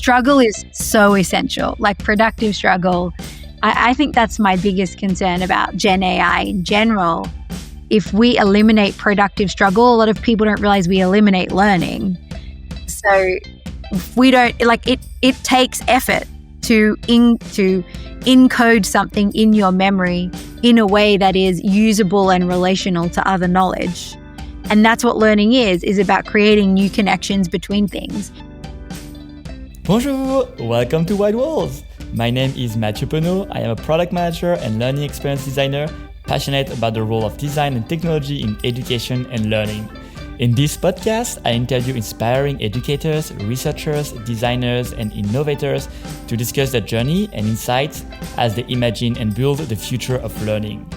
struggle is so essential, like productive struggle. I think that's my biggest concern about Gen AI in general. If we eliminate productive struggle, a lot of people don't realize we eliminate learning. So if we don't, like it takes effort to encode something in your memory in a way that is usable and relational to other knowledge. And that's what learning is about creating new connections between things. Bonjour, welcome to White Walls. My name is Mathieu Penaud. I am a product manager and learning experience designer, passionate about the role of design and technology in education and learning. In this podcast, I interview inspiring educators, researchers, designers, and innovators to discuss their journey and insights as they imagine and build the future of learning.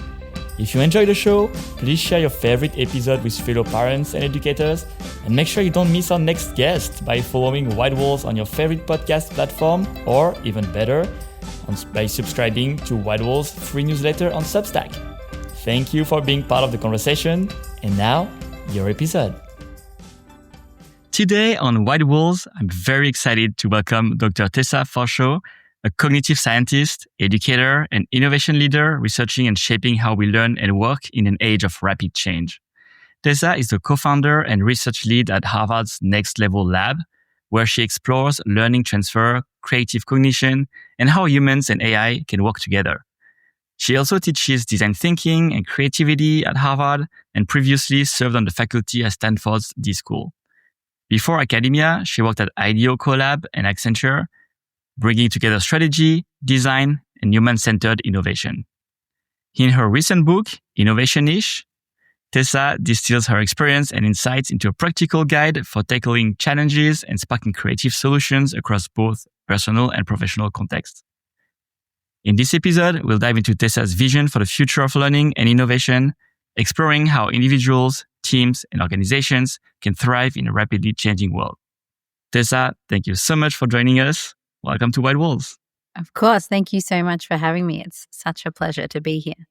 If you enjoy the show, please share your favorite episode with fellow parents and educators, and make sure you don't miss our next guest by following White Walls on your favorite podcast platform, or even better, by subscribing to White Walls' free newsletter on Substack. Thank you for being part of the conversation, and now, your episode. Today on White Walls, I'm very excited to welcome Dr. Tessa Forshaw, a cognitive scientist, educator, and innovation leader researching and shaping how we learn and work in an age of rapid change. Tessa is the co-founder and research lead at Harvard's Next Level Lab, where she explores learning transfer, creative cognition, and how humans and AI can work together. She also teaches design thinking and creativity at Harvard and previously served on the faculty at Stanford's d.school. Before academia, she worked at IDEO CoLab and Accenture, bringing together strategy, design, and human-centered innovation. In her recent book, Innovation-ish, Tessa distills her experience and insights into a practical guide for tackling challenges and sparking creative solutions across both personal and professional contexts. In this episode, we'll dive into Tessa's vision for the future of learning and innovation, exploring how individuals, teams, and organizations can thrive in a rapidly changing world. Tessa, thank you so much for joining us. Welcome to White Walls. Of course. Thank you so much for having me. It's such a pleasure to be here.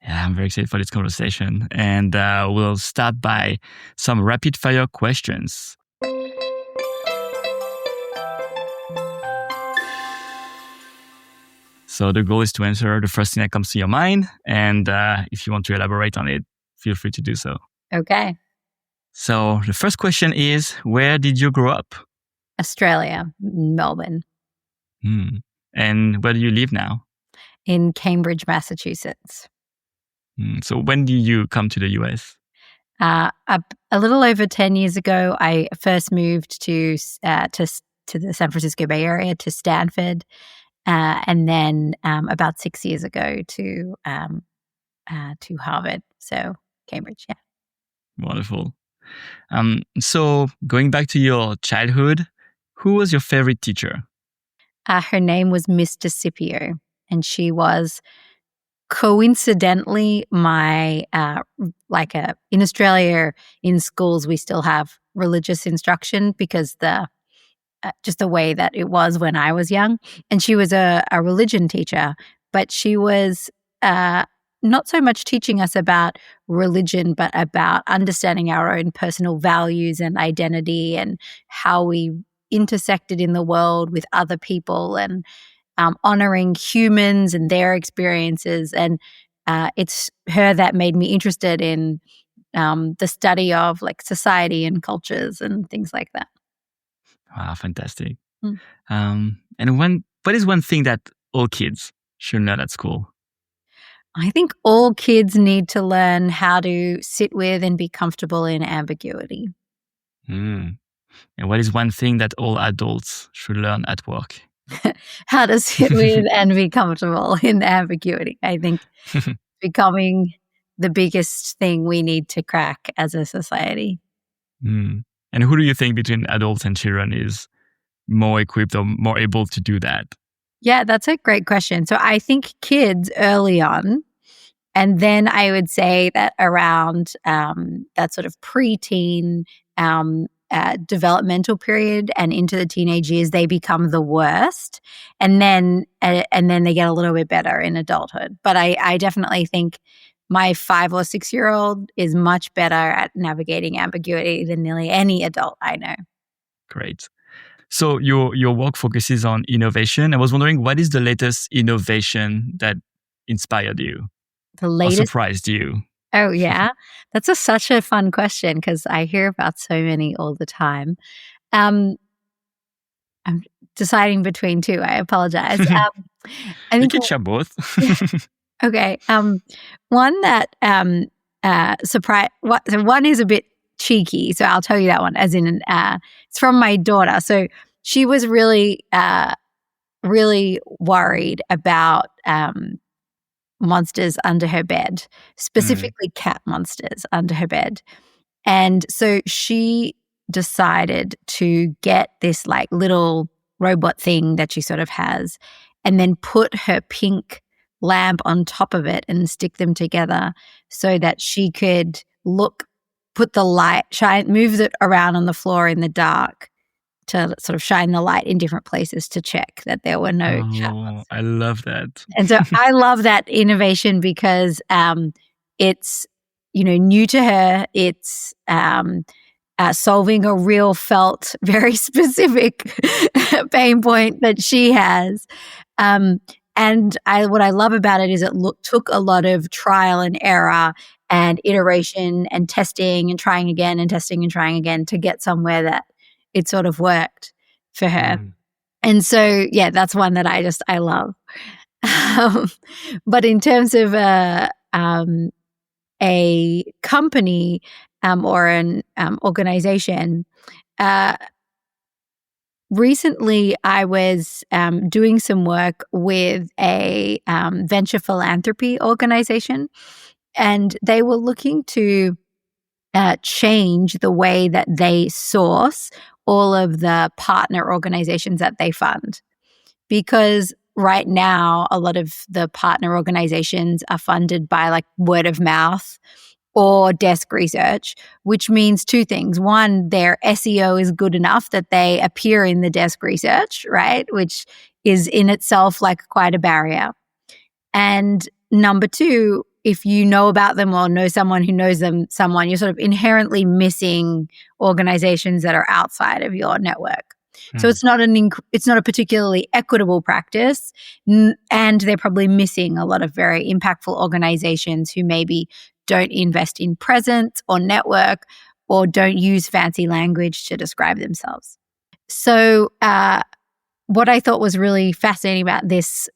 Yeah, I'm very excited for this conversation. And we'll start by some rapid fire questions. So the goal is to answer the first thing that comes to your mind. And if you want to elaborate on it, feel free to do so. Okay. So the first question is, where did you grow up? Australia, Melbourne. And where do you live now? In Cambridge, Massachusetts. So when did you come to the US? A little over 10 years ago, I first moved to the San Francisco Bay Area, to Stanford, and then about 6 years ago to Harvard. So Cambridge, yeah. Wonderful. So going back to your childhood, who was your favorite teacher? Her name was Mr. Scipio, and she was coincidentally my, in Australia, in schools, we still have religious instruction because just the way that it was when I was young. And she was a religion teacher, but she was not so much teaching us about religion, but about understanding our own personal values and identity and how we intersected in the world with other people, and honoring humans and their experiences. And it's her that made me interested in the study of like society and cultures and things like that. Wow, fantastic. And what is one thing that all kids should learn at school? I think all kids need to learn how to sit with and be comfortable in ambiguity. And what is one thing that all adults should learn at work? How to sit with and be comfortable in ambiguity. I think becoming the biggest thing we need to crack as a society. And who do you think between adults and children is more equipped or more able to do that? Yeah, that's a great question. So I think kids early on, and then I would say that around that sort of preteen developmental period and into the teenage years, they become the worst, and then they get a little bit better in adulthood. But I definitely think my 5 or 6 year old is much better at navigating ambiguity than nearly any adult I know. Great. So your work focuses on innovation. I was wondering, what is the latest innovation that inspired you The or latest. surprised you? Oh, yeah. That's such a fun question because I hear about so many all the time. Um, I'm deciding between two. I apologize. I You think can share both. okay. One that surprise. So one is a bit cheeky, so I'll tell you that one. As in, it's from my daughter. So she was really, really worried about monsters under her bed, specifically cat monsters under her bed. And so she decided to get this like little robot thing that she sort of has and then put her pink lamp on top of it and stick them together so that she could put the light, move it around on the floor in the dark to sort of shine the light in different places to check that there were no cat monsters. I love that. And so I love that innovation because it's, new to her. It's solving a real felt, very specific pain point that she has. And what I love about it is it took a lot of trial and error and iteration and testing and trying again and testing and trying again to get somewhere that it sort of worked for her. And so, yeah, that's one that I love. But in terms of a company or an organization, recently I was doing some work with a venture philanthropy organization, and they were looking to change the way that they source all of the partner organizations that they fund. Because right now, a lot of the partner organizations are funded by like word of mouth or desk research, which means two things. One, their SEO is good enough that they appear in the desk research, right? Which is in itself like quite a barrier. And number two, if you know about them or know someone who knows you're sort of inherently missing organizations that are outside of your network. So it's not a particularly equitable practice, and they're probably missing a lot of very impactful organizations who maybe don't invest in presence or network or don't use fancy language to describe themselves. So what I thought was really fascinating about this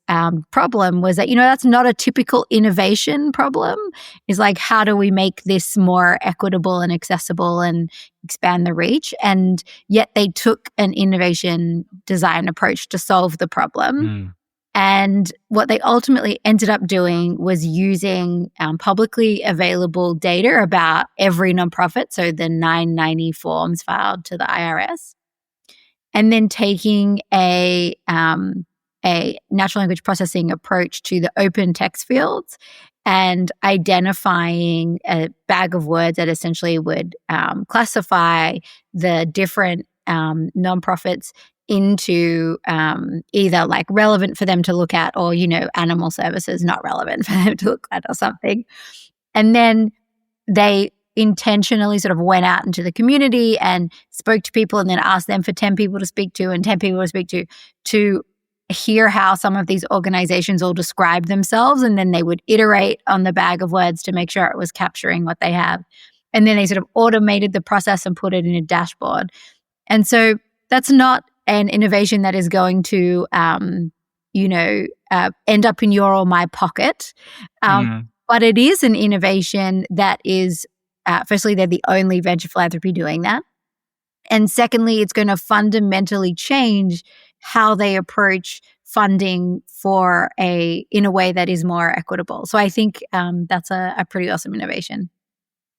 problem was that, that's not a typical innovation problem. It's like, how do we make this more equitable and accessible and expand the reach? And yet they took an innovation design approach to solve the problem. And what they ultimately ended up doing was using publicly available data about every nonprofit, so the 990 forms filed to the IRS, and then taking a natural language processing approach to the open text fields and identifying a bag of words that essentially would classify the different nonprofits into either like relevant for them to look at or, animal services not relevant for them to look at or something. And then they intentionally sort of went out into the community and spoke to people and then asked them for 10 people to speak to and 10 people to speak to hear how some of these organizations all describe themselves. And then they would iterate on the bag of words to make sure it was capturing what they have. And then they sort of automated the process and put it in a dashboard. And so that's not an innovation that is going to, end up in your or my pocket. But it is an innovation that is firstly, they're the only venture philanthropy doing that. And secondly, it's going to fundamentally change how they approach funding in a way that is more equitable. So I think that's a pretty awesome innovation.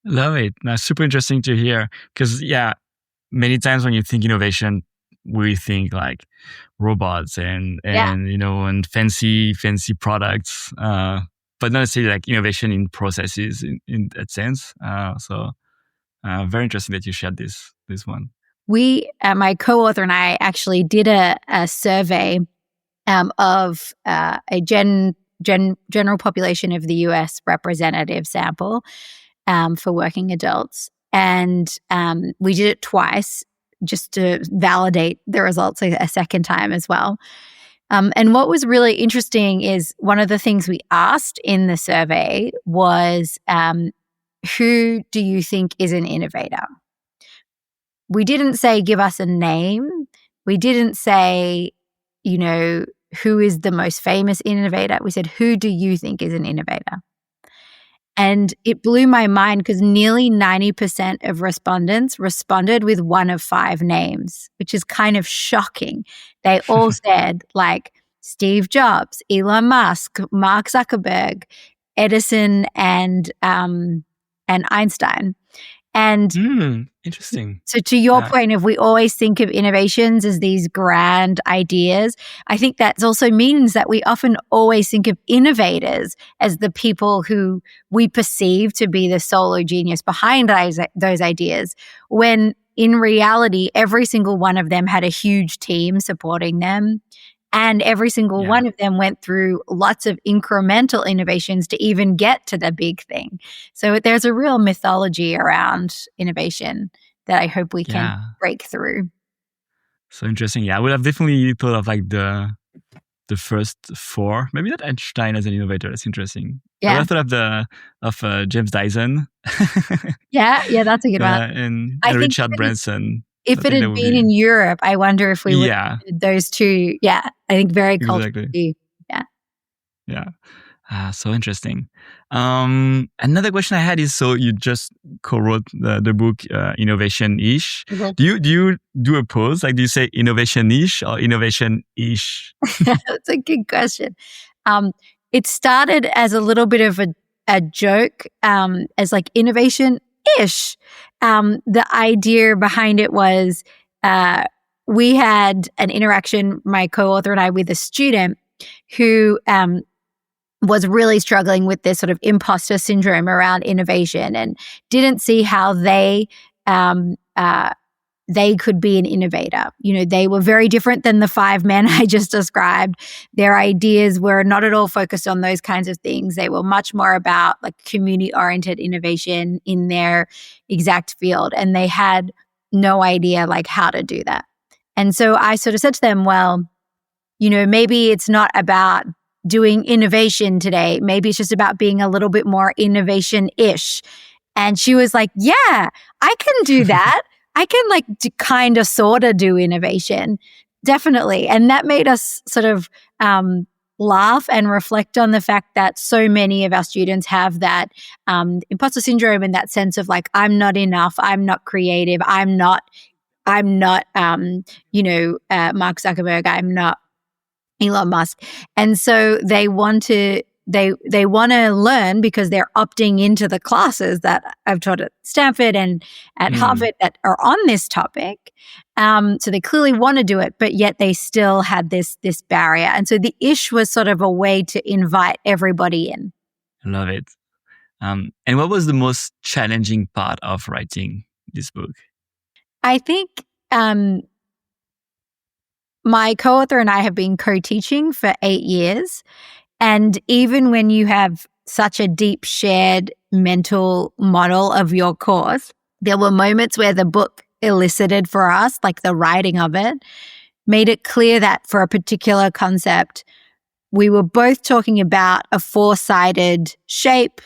Love it. That's super interesting to hear because, many times when you think innovation, we think like robots and fancy products. But not necessarily like innovation in processes in that sense. So very interesting that you shared this one. We, my co-author and I actually did a survey of a general population of the US representative sample for working adults. And we did it twice. just to validate the results a second time as well. And what was really interesting is one of the things we asked in the survey was, who do you think is an innovator? We didn't say give us a name. We didn't say, who is the most famous innovator. We said, who do you think is an innovator? And it blew my mind because nearly 90% of respondents responded with one of 5 names, which is kind of shocking. They all said like Steve Jobs, Elon Musk, Mark Zuckerberg, Edison, and Einstein. And interesting. So to your point, if we always think of innovations as these grand ideas, I think that also means that we often always think of innovators as the people who we perceive to be the solo genius behind those ideas, when in reality, every single one of them had a huge team supporting them. And every single one of them went through lots of incremental innovations to even get to the big thing. So there's a real mythology around innovation that I hope we can break through. So interesting. Yeah, I would have definitely thought of like the first 4. Maybe not Einstein as an innovator. That's interesting. Yeah. I would have thought of James Dyson. yeah, that's a good one. And Richard Branson. If it had been in Europe, I wonder if we would have those two. Yeah, I think very culturally. Yeah. So interesting. Another question I had is, so you just co-wrote the book Innovation-ish. Mm-hmm. Do you do a pause? Like, do you say innovation-ish or innovation-ish? That's a good question. It started as a little bit of a joke, as like innovation-ish. The idea behind it was we had an interaction, my co-author and I, with a student who was really struggling with this sort of imposter syndrome around innovation and didn't see how they could be an innovator. They were very different than the 5 men I just described. Their ideas were not at all focused on those kinds of things. They were much more about like community-oriented innovation in their exact field. And they had no idea like how to do that. And so I sort of said to them, well, maybe it's not about doing innovation today. Maybe it's just about being a little bit more innovation-ish. And she was like, yeah, I can do that. I can like kind of sort of do innovation. Definitely. And that made us sort of laugh and reflect on the fact that so many of our students have that imposter syndrome and that sense of like, I'm not enough. I'm not creative. I'm not Mark Zuckerberg. I'm not Elon Musk. And so they want to learn because they're opting into the classes that I've taught at Stanford and at Harvard that are on this topic. So they clearly want to do it, but yet they still had this barrier. And so the ish was sort of a way to invite everybody in. I love it. And what was the most challenging part of writing this book? I think my co-author and I have been co-teaching for 8 years. And even when you have such a deep shared mental model of your course, there were moments where the book elicited for us, like the writing of it, made it clear that for a particular concept, we were both talking about a 4-sided shape,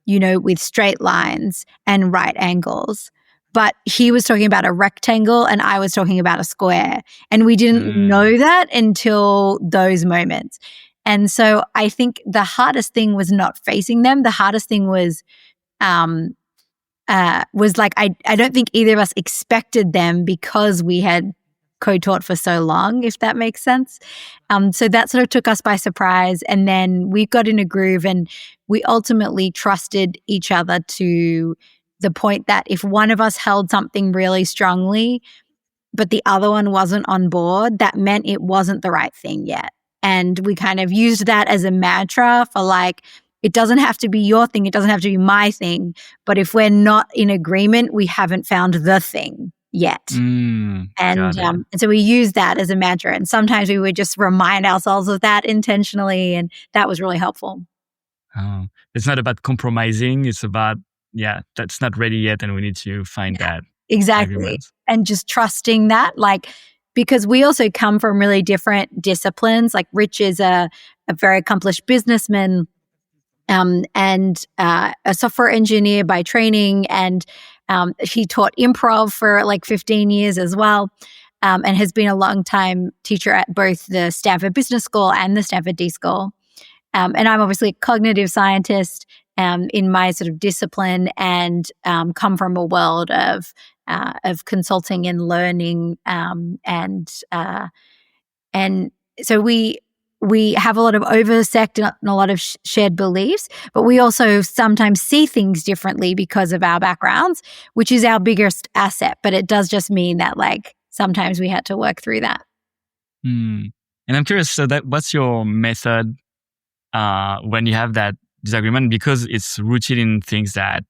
with straight lines and right angles. But he was talking about a rectangle and I was talking about a square. And we didn't know that until those moments. And so I think the hardest thing was not facing them. The hardest thing was like, I don't think either of us expected them because we had co-taught for so long, if that makes sense. So that sort of took us by surprise. And then we got in a groove and we ultimately trusted each other to the point that if one of us held something really strongly, but the other one wasn't on board, that meant it wasn't the right thing yet. And we kind of used that as a mantra for like, it doesn't have to be your thing. It doesn't have to be my thing. But if we're not in agreement, we haven't found the thing yet. And so we use that as a mantra. And sometimes we would just remind ourselves of that intentionally. And that was really helpful. It's not about compromising. It's about, that's not ready yet. And we need to find that. exactly. arguments. And just trusting that, like, because we also come from really different disciplines. Like Rich is a very accomplished businessman and a software engineer by training. And he taught improv for like 15 years as well. And has been a long time teacher at both the Stanford Business School and the Stanford d.school. And I'm obviously a cognitive scientist in my sort of discipline, and come from a world of consulting and learning, and so we have a lot of oversect and a lot of shared beliefs, but we also sometimes see things differently because of our backgrounds, which is our biggest asset. But it does just mean that like sometimes we had to work through that. And I'm curious, so what's your method when you have that disagreement, because it's rooted in things that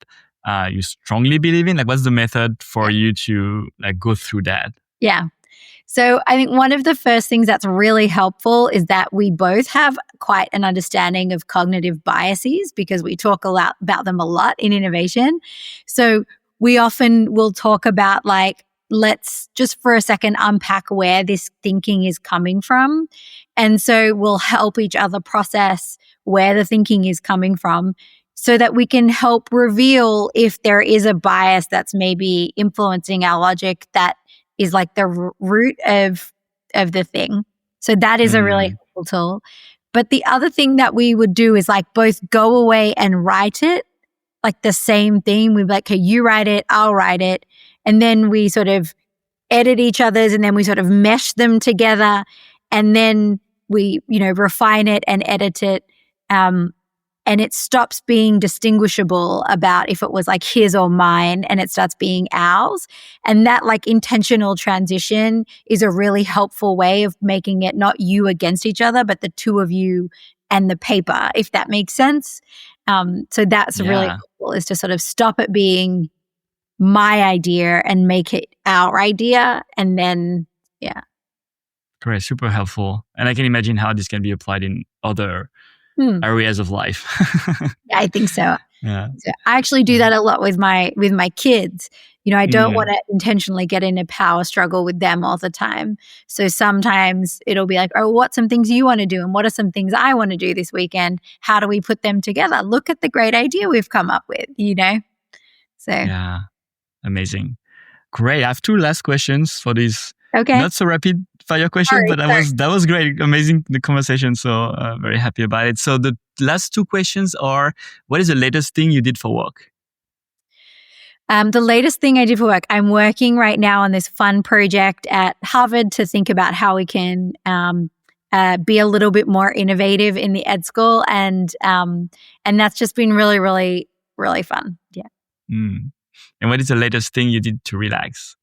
you strongly believe in? Like, what's the method for you to like go through that? Yeah. So I think one of the first things that's really helpful is that we both have quite an understanding of cognitive biases, because we talk a lot about them a lot in innovation. So we often will talk about like, let's just for a second unpack where this thinking is coming from. And so we'll help each other process where the thinking is coming from, so that we can help reveal if there is a bias that's maybe influencing our logic that is like the root of the thing. So that is a really helpful tool. But the other thing that we would do is like both go away and write it, like the same thing. We'd be like, okay, you write it, I'll write it. And then we sort of edit each other's, and then we sort of mesh them together. And then we, refine it and edit it. And it stops being distinguishable about if it was like his or mine, and it starts being ours. And that like intentional transition is a really helpful way of making it not you against each other, but the two of you and the paper, if that makes sense. So that's really helpful, is to sort of stop it being my idea and make it our idea. And then, Great, super helpful. And I can imagine how this can be applied in other areas of life. Yeah, I think so. Yeah. So I actually do that a lot with my kids. I don't want to intentionally get in a power struggle with them all the time. So sometimes it'll be like, oh, what's some things you want to do? And what are some things I want to do this weekend? How do we put them together? Look at the great idea we've come up with, So yeah, amazing. Great. I have two last questions for this. Okay. Not so rapid fire question, but that was great. Amazing, the conversation. So very happy about it. So the last two questions are, what is the latest thing you did for work? The latest thing I did for work, I'm working right now on this fun project at Harvard to think about how we can be a little bit more innovative in the ed school. And that's just been really, really, really fun. Yeah. And what is the latest thing you did to relax?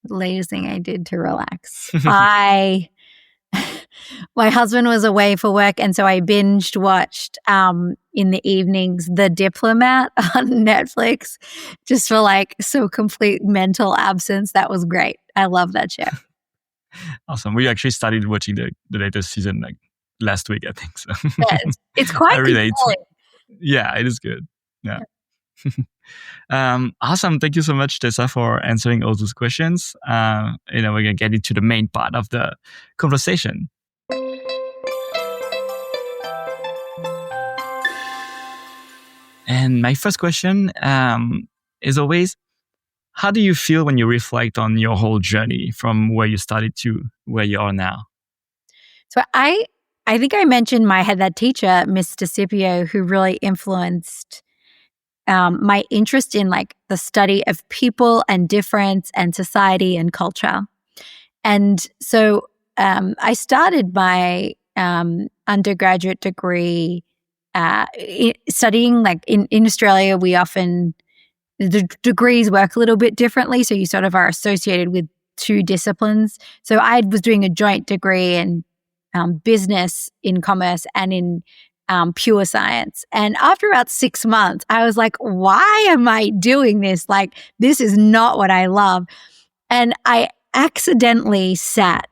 The latest thing I did to relax. My husband was away for work, and so I binge watched in the evenings The Diplomat on Netflix, just for like so complete mental absence. That was great. I love that show. Awesome. We actually started watching the latest season like last week, I think. So Yeah, it's quite compelling. Yeah, it is good. Yeah. Awesome. Thank you so much, Tessa, for answering all those questions. We're going to get into the main part of the conversation. And my first question is always, how do you feel when you reflect on your whole journey from where you started to where you are now? So I think I mentioned I had that teacher, Miss DeCipio, who really influenced my interest in like the study of people and difference and society and culture. And so I started my undergraduate degree studying like in Australia, we often, the degrees work a little bit differently. So you sort of are associated with two disciplines. So I was doing a joint degree in business, in commerce, and in pure science. And after about 6 months, I was like, why am I doing this? Like, this is not what I love. And I accidentally sat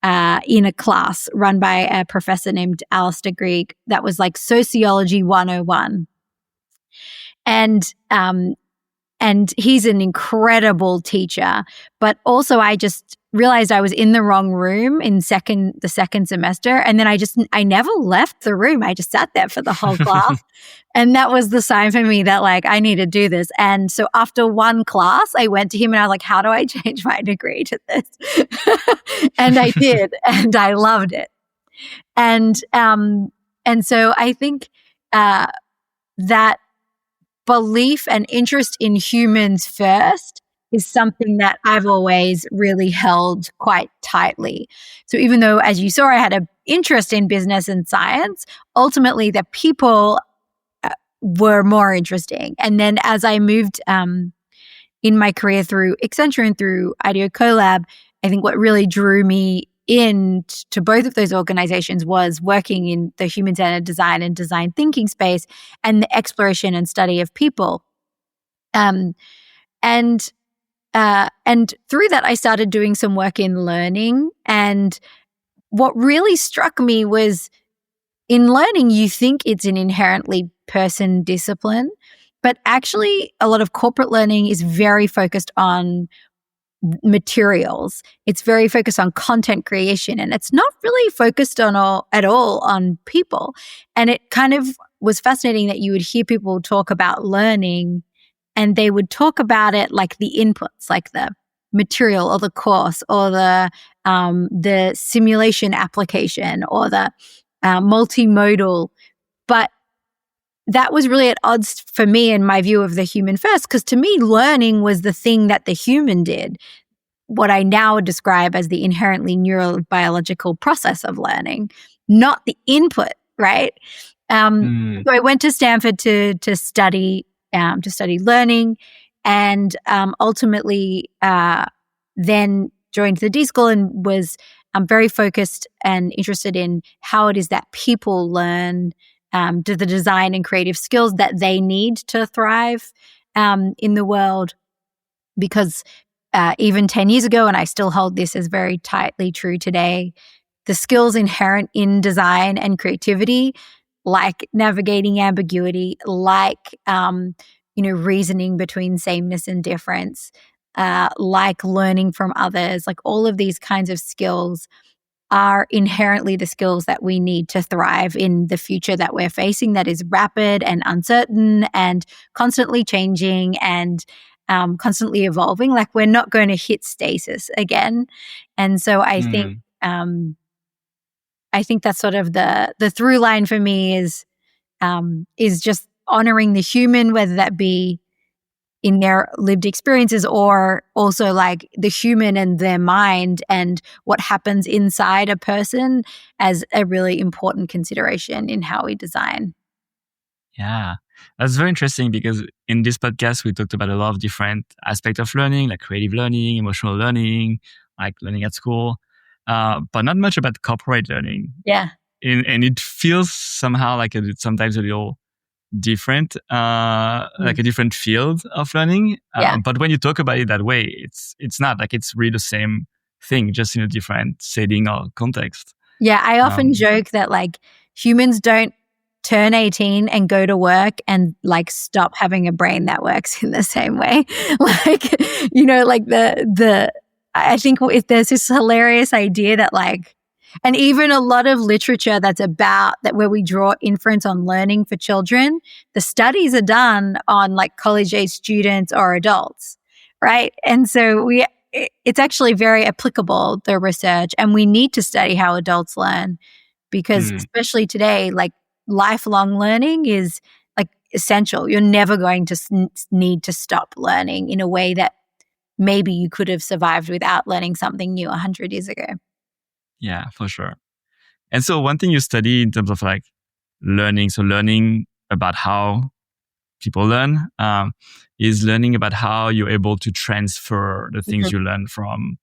in a class run by a professor named Alistair Grieg that was like Sociology 101. And And he's an incredible teacher. But also I just realized I was in the wrong room in the second semester. And then I never left the room. I just sat there for the whole class. And that was the sign for me that like, I need to do this. And so after one class, I went to him and I was like, how do I change my degree to this? And I did. And I loved it. And so I think, that belief and interest in humans first is something that I've always really held quite tightly. So even though, as you saw, I had an interest in business and science, ultimately the people were more interesting. And then as I moved in my career through Accenture and through IDEO CoLab, I think what really drew me in to both of those organizations was working in the human-centered design and design thinking space and the exploration and study of people. And through that, I started doing some work in learning. And what really struck me was in learning, you think it's an inherently person discipline, but actually a lot of corporate learning is very focused on materials. It's very focused on content creation, and it's not really focused at all on people. And it kind of was fascinating that you would hear people talk about learning and they would talk about it like the inputs, like the material or the course or the simulation application or the multimodal. But that was really at odds for me in my view of the human first, because to me, learning was the thing that the human did, what I now would describe as the inherently neurobiological process of learning, not the input, right? So I went to Stanford to study learning, and ultimately then joined the d.school and was very focused and interested in how it is that people learn to the design and creative skills that they need to thrive in the world. Because even 10 years ago, and I still hold this as very tightly true today, the skills inherent in design and creativity, like navigating ambiguity, like reasoning between sameness and difference, like learning from others, like all of these kinds of skills are inherently the skills that we need to thrive in the future that we're facing, that is rapid and uncertain and constantly changing and constantly evolving. Like we're not going to hit stasis again. And so I think that's sort of the through line for me is just honoring the human, whether that be in their lived experiences or also like the human and their mind and what happens inside a person as a really important consideration in how we design. Yeah, that's very interesting because in this podcast, we talked about a lot of different aspects of learning, like creative learning, emotional learning, like learning at school, but not much about corporate learning. Yeah. And it feels somehow like sometimes a little different, like a different field of learning. But when you talk about it that way, it's not like it's really the same thing, just in a different setting or context. Yeah, I often joke that like humans don't turn 18 and go to work and like stop having a brain that works in the same way. Like, like I think if there's this hilarious idea that like, and even a lot of literature that's about that where we draw inference on learning for children, the studies are done on like college-age students or adults, right? And so it's actually very applicable, the research, and we need to study how adults learn because especially today, like lifelong learning is like essential. You're never going to need to stop learning in a way that maybe you could have survived without learning something new 100 years ago. Yeah, for sure. And so one thing you study in terms of like learning, so learning about how people learn, is learning about how you're able to transfer the things you learn from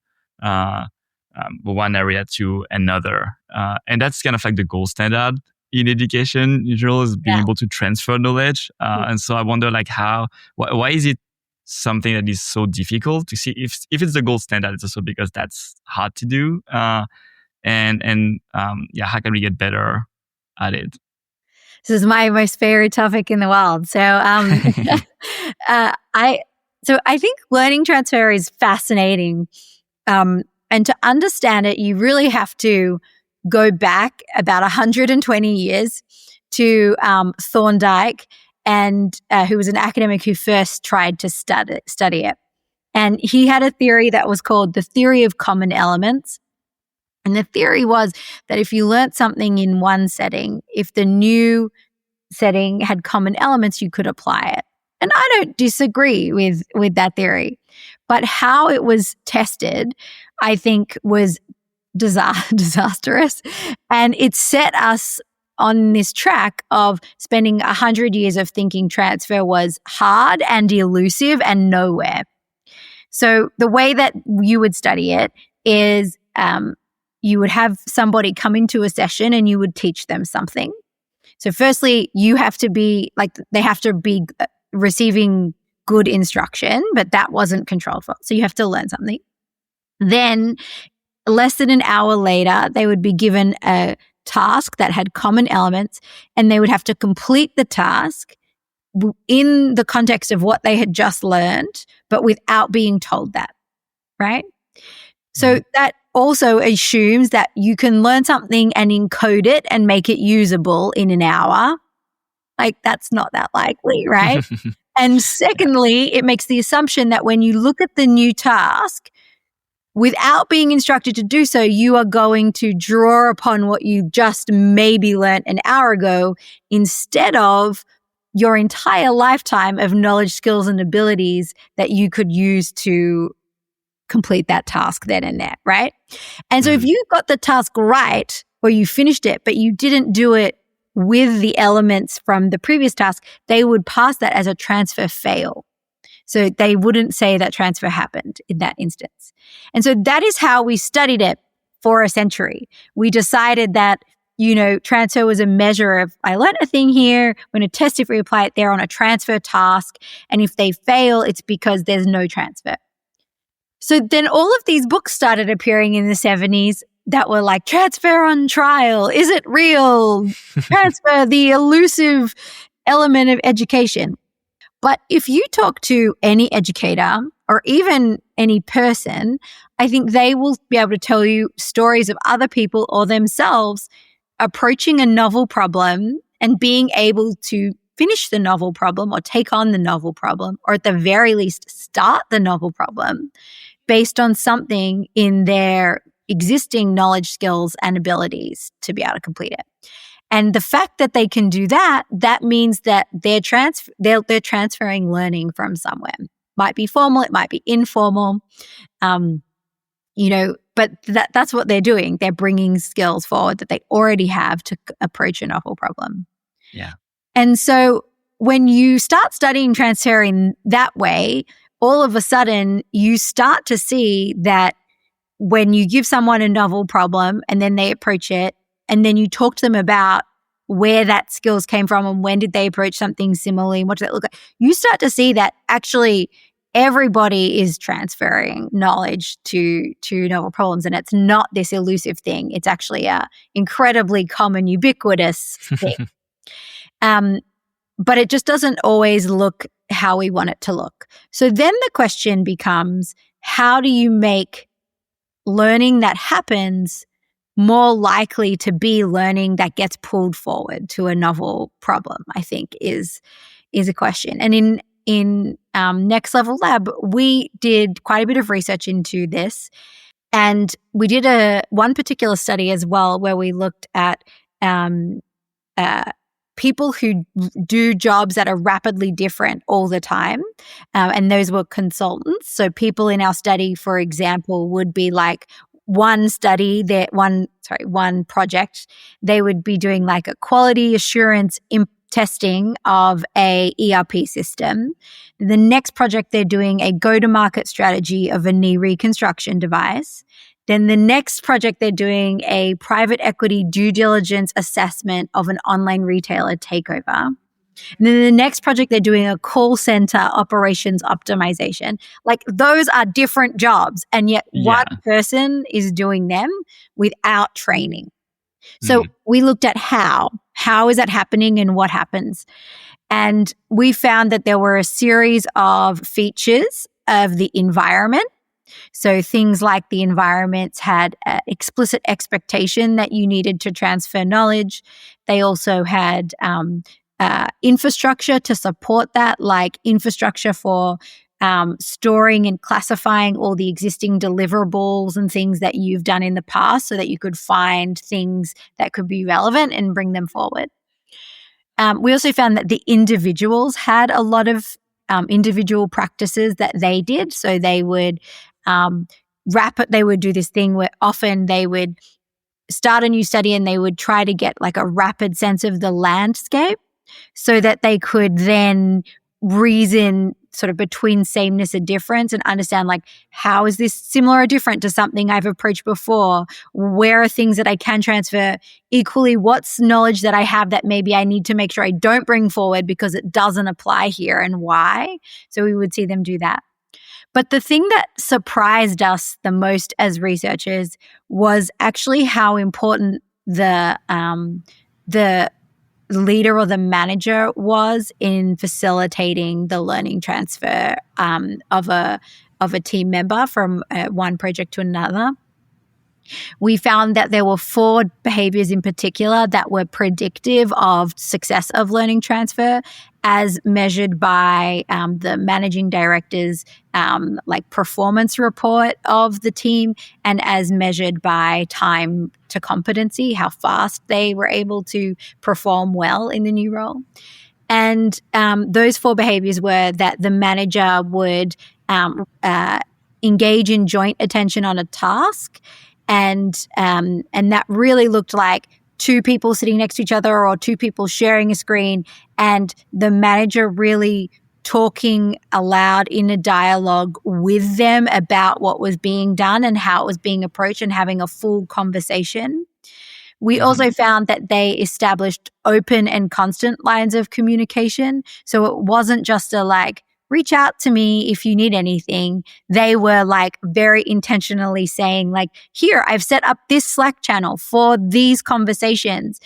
one area to another. And that's kind of like the gold standard in education in general, is being able to transfer knowledge. And so I wonder like why is it something that is so difficult to see? If it's the gold standard, it's also because that's hard to do. And how can we get better at it? This is my most favorite topic in the world. So So I think learning transfer is fascinating. And to understand it, you really have to go back about 120 years to Thorndike, and who was an academic who first tried to study it. And he had a theory that was called the theory of common elements. And the theory was that if you learnt something in one setting, if the new setting had common elements, you could apply it. And I don't disagree with that theory. But how it was tested, I think, was disastrous. And it set us on this track of spending 100 years of thinking transfer was hard and elusive and nowhere. So the way that you would study it is you would have somebody come into a session and you would teach them something. So firstly, you have to be they have to be receiving good instruction, but that wasn't controlled for. So you have to learn something. Then less than an hour later, they would be given a task that had common elements, and they would have to complete the task in the context of what they had just learned, but without being told that, right? So that also assumes that you can learn something and encode it and make it usable in an hour. That's not that likely, right? And secondly, it makes the assumption that when you look at the new task, without being instructed to do so, you are going to draw upon what you just maybe learned an hour ago instead of your entire lifetime of knowledge, skills, and abilities that you could use to complete that task then and there, right? And so if you got the task right, or you finished it, but you didn't do it with the elements from the previous task, they would pass that as a transfer fail. So they wouldn't say that transfer happened in that instance. And so that is how we studied it for a century. We decided that, transfer was a measure of, I learned a thing here, I'm going to test if we apply it there on a transfer task. And if they fail, it's because there's no transfer. So then all of these books started appearing in the 70s that were like, transfer on trial, is it real? Transfer, the elusive element of education. But if you talk to any educator or even any person, I think they will be able to tell you stories of other people or themselves approaching a novel problem and being able to finish the novel problem or take on the novel problem, or at the very least start the novel problem based on something in their existing knowledge, skills, and abilities to be able to complete it. And the fact that they can do that, that means that they're transferring learning from somewhere. Might be formal, it might be informal, but that's what they're doing. They're bringing skills forward that they already have to approach a novel problem. Yeah. And so when you start studying transfer in that way, all of a sudden you start to see that when you give someone a novel problem and then they approach it, and then you talk to them about where that skills came from and when did they approach something similarly and what does that look like, you start to see that actually everybody is transferring knowledge to novel problems, and it's not this elusive thing. It's actually a incredibly common, ubiquitous thing. But it just doesn't always look how we want it to look. So then the question becomes, how do you make learning that happens more likely to be learning that gets pulled forward to a novel problem, I think is a question. And in Next Level Lab, we did quite a bit of research into this. And we did one particular study as well where we looked at people who do jobs that are rapidly different all the time. And those were consultants. So people in our study, for example, would be like one project, they would be doing like a quality assurance testing of a ERP system. The next project, they're doing a go-to-market strategy of a knee reconstruction device. Then the next project, they're doing a private equity due diligence assessment of an online retailer takeover. And then the next project, they're doing a call center operations optimization. Like those are different jobs, and yet one person is doing them without training. So we looked at how is that happening and what happens. And we found that there were a series of features of the environment. So things like the environments had explicit expectation that you needed to transfer knowledge. They also had infrastructure to support that, like infrastructure for storing and classifying all the existing deliverables and things that you've done in the past so that you could find things that could be relevant and bring them forward. We also found that the individuals had a lot of individual practices that they did. So they would they would do this thing where often they would start a new study and they would try to get like a rapid sense of the landscape so that they could then reason sort of between sameness and difference and understand like, how is this similar or different to something I've approached before? Where are things that I can transfer? Equally, what's knowledge that I have that maybe I need to make sure I don't bring forward because it doesn't apply here, and why? So we would see them do that. But the thing that surprised us the most as researchers was actually how important the leader or the manager was in facilitating the learning transfer of a team member from one project to another. We found that there were 4 behaviors in particular that were predictive of success of learning transfer as measured by the managing director's like performance report of the team, and as measured by time to competency, how fast they were able to perform well in the new role. And those 4 behaviors were that the manager would engage in joint attention on a task, and that really looked like 2 people sitting next to each other or 2 people sharing a screen, and the manager really talking aloud in a dialogue with them about what was being done and how it was being approached and having a full conversation. We also found that they established open and constant lines of communication. So it wasn't just a like, reach out to me if you need anything. They were like very intentionally saying like, here, I've set up this Slack channel for these conversations.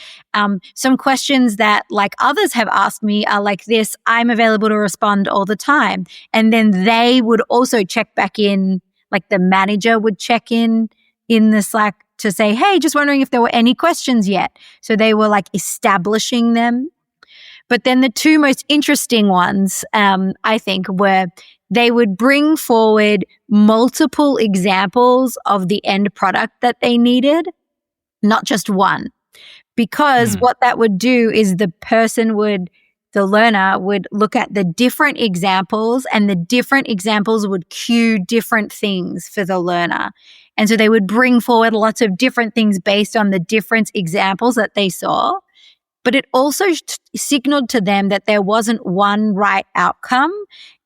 Some questions that like others have asked me are like this, I'm available to respond all the time. And then they would also check back in, like the manager would check in the Slack to say, hey, just wondering if there were any questions yet. So they were like establishing them. But then the 2 most interesting ones, I think, were they would bring forward multiple examples of the end product that they needed, not just one. Because what that would do is the learner would look at the different examples, and the different examples would cue different things for the learner. And so they would bring forward lots of different things based on the different examples that they saw. But it also signaled to them that there wasn't one right outcome.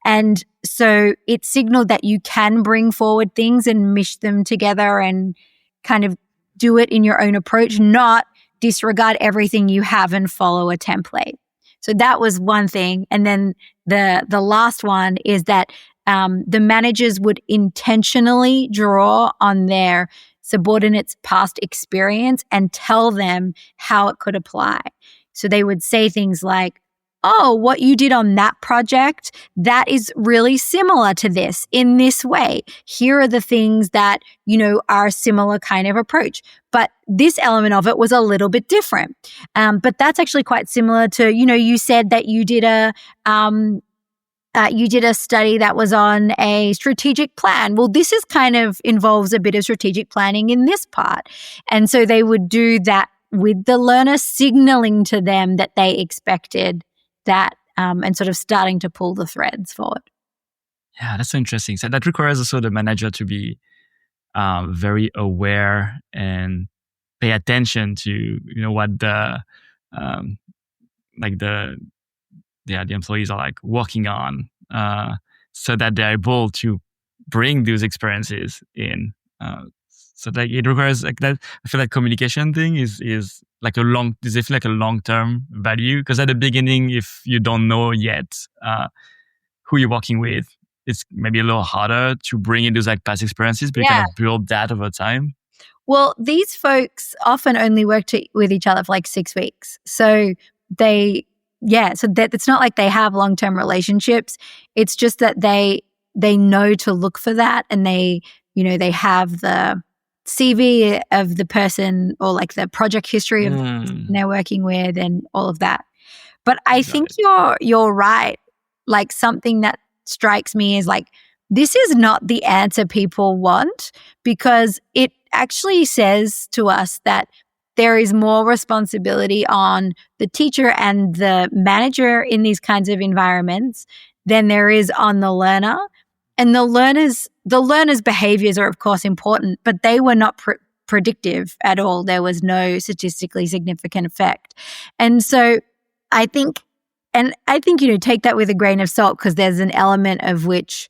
And so it signaled that you can bring forward things and mesh them together and kind of do it in your own approach, not disregard everything you have and follow a template. So that was one thing. And then the last one is that the managers would intentionally draw on their subordinates' past experience and tell them how it could apply. So they would say things like, oh, what you did on that project, that is really similar to this in this way. Here are the things that, are a similar kind of approach. But this element of it was a little bit different. But that's actually quite similar to, you said that you did a study that was on a strategic plan. Well, this is kind of involves a bit of strategic planning in this part. And so they would do that with the learner, signaling to them that they expected that and sort of starting to pull the threads forward. Yeah, that's so interesting. So that requires also the manager to be very aware and pay attention to, what the employees are like working on, so that they're able to bring those experiences in. So like it requires like that. I feel like communication thing is like does it feel like a long-term value? Because at the beginning, if you don't know yet who you're working with, it's maybe a little harder to bring in those like past experiences, but you kind of build that over time. Well, these folks often only work with each other for like 6 weeks. So they so that it's not like they have long-term relationships. It's just that they know to look for that, and they have the CV of the person, or like the project history of the person they're working with, and all of that. But I think you're right. Like, something that strikes me is like, this is not the answer people want, because it actually says to us that there is more responsibility on the teacher and the manager in these kinds of environments than there is on the learner. And the learner's behaviors are, of course, important, but they were not predictive at all. There was no statistically significant effect. And so I think, take that with a grain of salt, because there's an element of which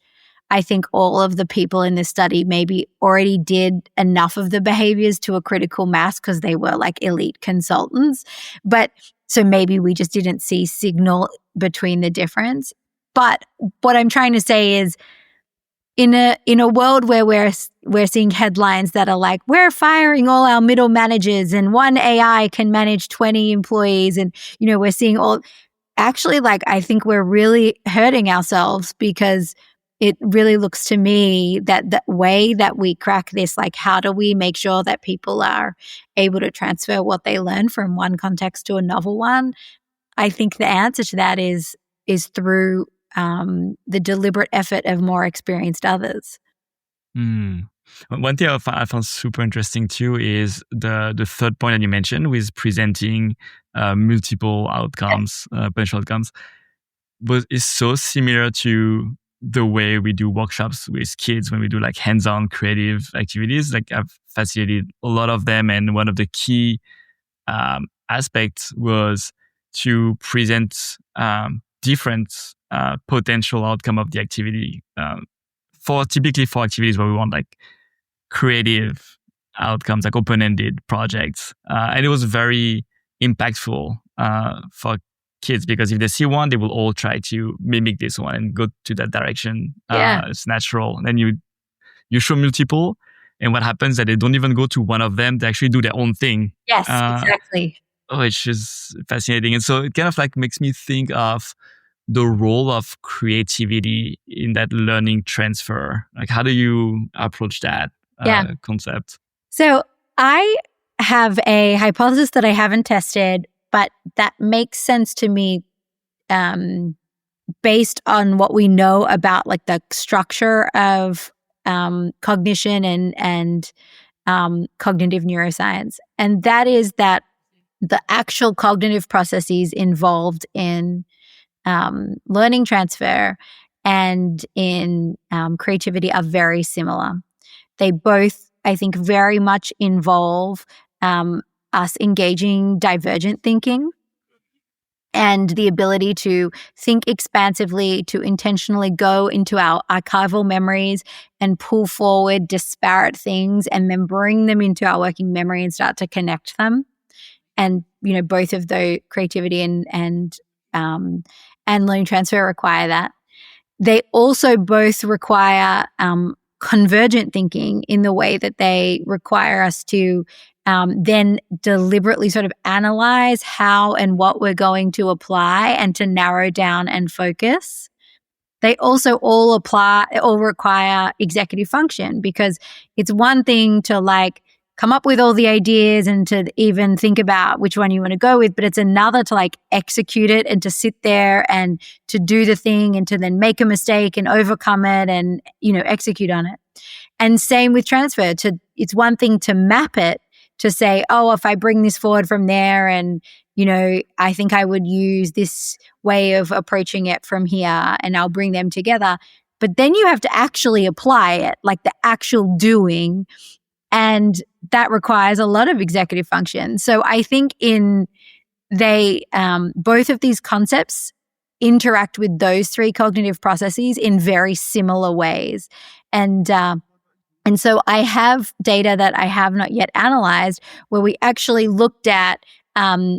I think all of the people in this study maybe already did enough of the behaviors to a critical mass because they were like elite consultants. But so maybe we just didn't see signal between the difference. But what I'm trying to say is, in a world where we're seeing headlines that are like, we're firing all our middle managers and one AI can manage 20 employees, and we're seeing all, actually, like, I think we're really hurting ourselves, because it really looks to me that the way that we crack this, like, how do we make sure that people are able to transfer what they learn from one context to another one? I think the answer to that is through the deliberate effort of more experienced others. One thing I found super interesting too is the third point that you mentioned, with presenting multiple outcomes, potential outcomes, is so similar to the way we do workshops with kids when we do like hands-on creative activities. Like, I've facilitated a lot of them, and one of the key aspects was to present different potential outcome of the activity, typically for activities where we want like creative outcomes, like open-ended projects, and it was very impactful for kids, because if they see one, they will all try to mimic this one and go to that direction. It's natural. And then you show multiple, and what happens is that they don't even go to one of them; they actually do their own thing. Yes, exactly. Which is fascinating. And so it kind of like makes me think of the role of creativity in that learning transfer. Like, how do you approach that concept? So I have a hypothesis that I haven't tested, but that makes sense to me based on what we know about like the structure of cognition and cognitive neuroscience. And that is that the actual cognitive processes involved in learning transfer and in creativity are very similar. They both, I think, very much involve us engaging divergent thinking and the ability to think expansively, to intentionally go into our archival memories and pull forward disparate things and then bring them into our working memory and start to connect them. And, both of the creativity and learning transfer require that. They also both require convergent thinking in the way that they require us to then deliberetely sort of analyze how and what we're going to apply and to narrow down and focus. They also all require executive function, because it's one thing to like come up with all the ideas and to even think about which one you want to go with, but it's another to like execute it and to sit there and to do the thing and to then make a mistake and overcome it and, execute on it. And same with transfer. It's one thing to map it, to say, oh, if I bring this forward from there and, I think I would use this way of approaching it from here and I'll bring them together. But then you have to actually apply it, like the actual doing. And that requires a lot of executive function. So I think both of these concepts interact with those three cognitive processes in very similar ways. And so I have data that I have not yet analyzed where we actually looked at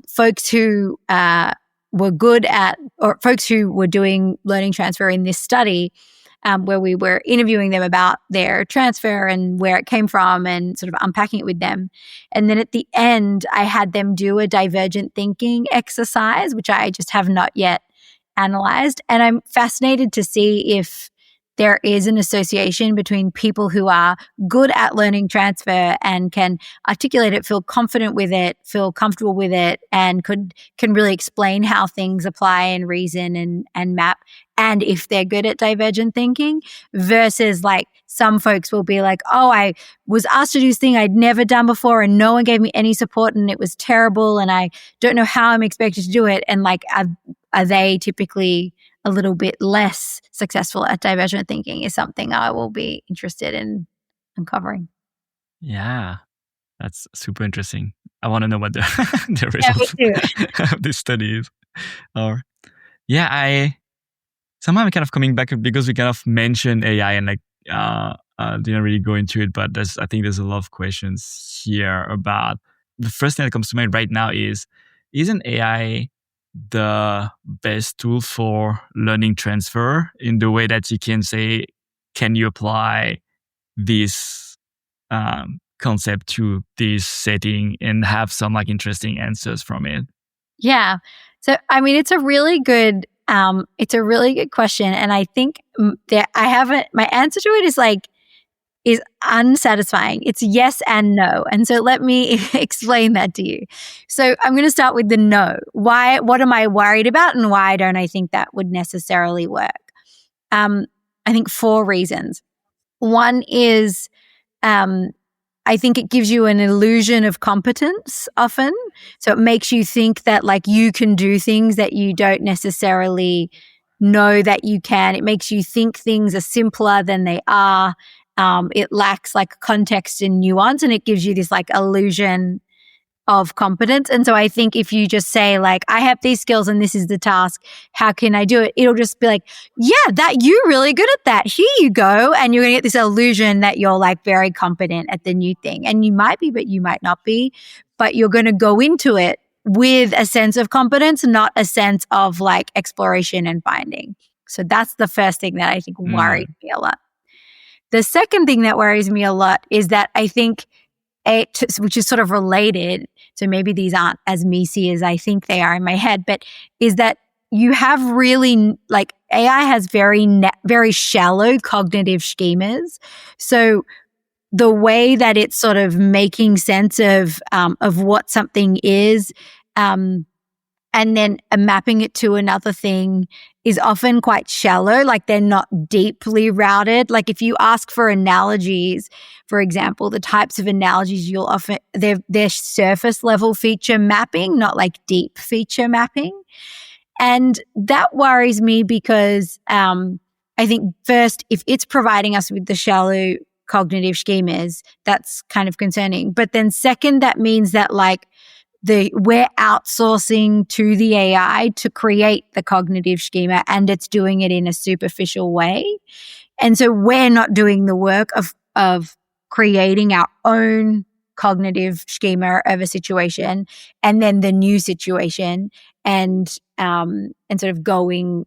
folks who were good at, or folks who were doing learning transfer in this study, where we were interviewing them about their transfer and where it came from and sort of unpacking it with them. And then at the end, I had them do a divergent thinking exercise, which I just have not yet analyzed. And I'm fascinated to see if there is an association between people who are good at learning transfer and can articulate it, feel confident with it, feel comfortable with it, and can really explain how things apply and reason and map. And if they're good at divergent thinking versus like some folks will be like, oh, I was asked to do this thing I'd never done before and no one gave me any support and it was terrible and I don't know how I'm expected to do it. And like, are they typically a little bit less successful at divergent thinking is something I will be interested in uncovering. Yeah, that's super interesting. I want to know what the results of this study is. Or somehow I'm kind of coming back because we kind of mentioned AI and like didn't really go into it, but I think there's a lot of questions here about the first thing that comes to mind right now isn't AI the best tool for learning transfer in the way that you can say, can you apply this concept to this setting and have some like interesting answers from it? Yeah. So, I mean, it's a really good question. And I think that my answer to it is unsatisfying. It's yes and no. And so let me explain that to you. So I'm going to start with the no. What am I worried about and why don't I think that would necessarily work? I think 4 reasons. One is, I think it gives you an illusion of competence often. So it makes you think that like you can do things that you don't necessarily know that you can. It makes you think things are simpler than they are. It lacks like context and nuance, and it gives you this like illusion of competence. And so I think if you just say like, I have these skills and this is the task, how can I do it? It'll just be like, yeah, you're really good at that. Here you go. And you're going to get this illusion that you're like very competent at the new thing. And you might be, but you might not be. But you're going to go into it with a sense of competence, not a sense of like exploration and finding. So that's the first thing that I think worries me a lot. The second thing that worries me a lot is that I think, which is sort of related, so maybe these aren't as messy as I think they are in my head, but is that you have really, like AI has very shallow cognitive schemas. So the way that it's sort of making sense of what something is, and then mapping it to another thing is often quite shallow, like they're not deeply routed. Like if you ask for analogies, for example, the types of analogies you'll often, they're surface level feature mapping, not like deep feature mapping. And that worries me because I think first, if it's providing us with the shallow cognitive schemas, that's kind of concerning. But then second, that means that like we're outsourcing to the AI to create the cognitive schema and it's doing it in a superficial way. And so we're not doing the work of creating our own cognitive schema of a situation and then the new situation and sort of going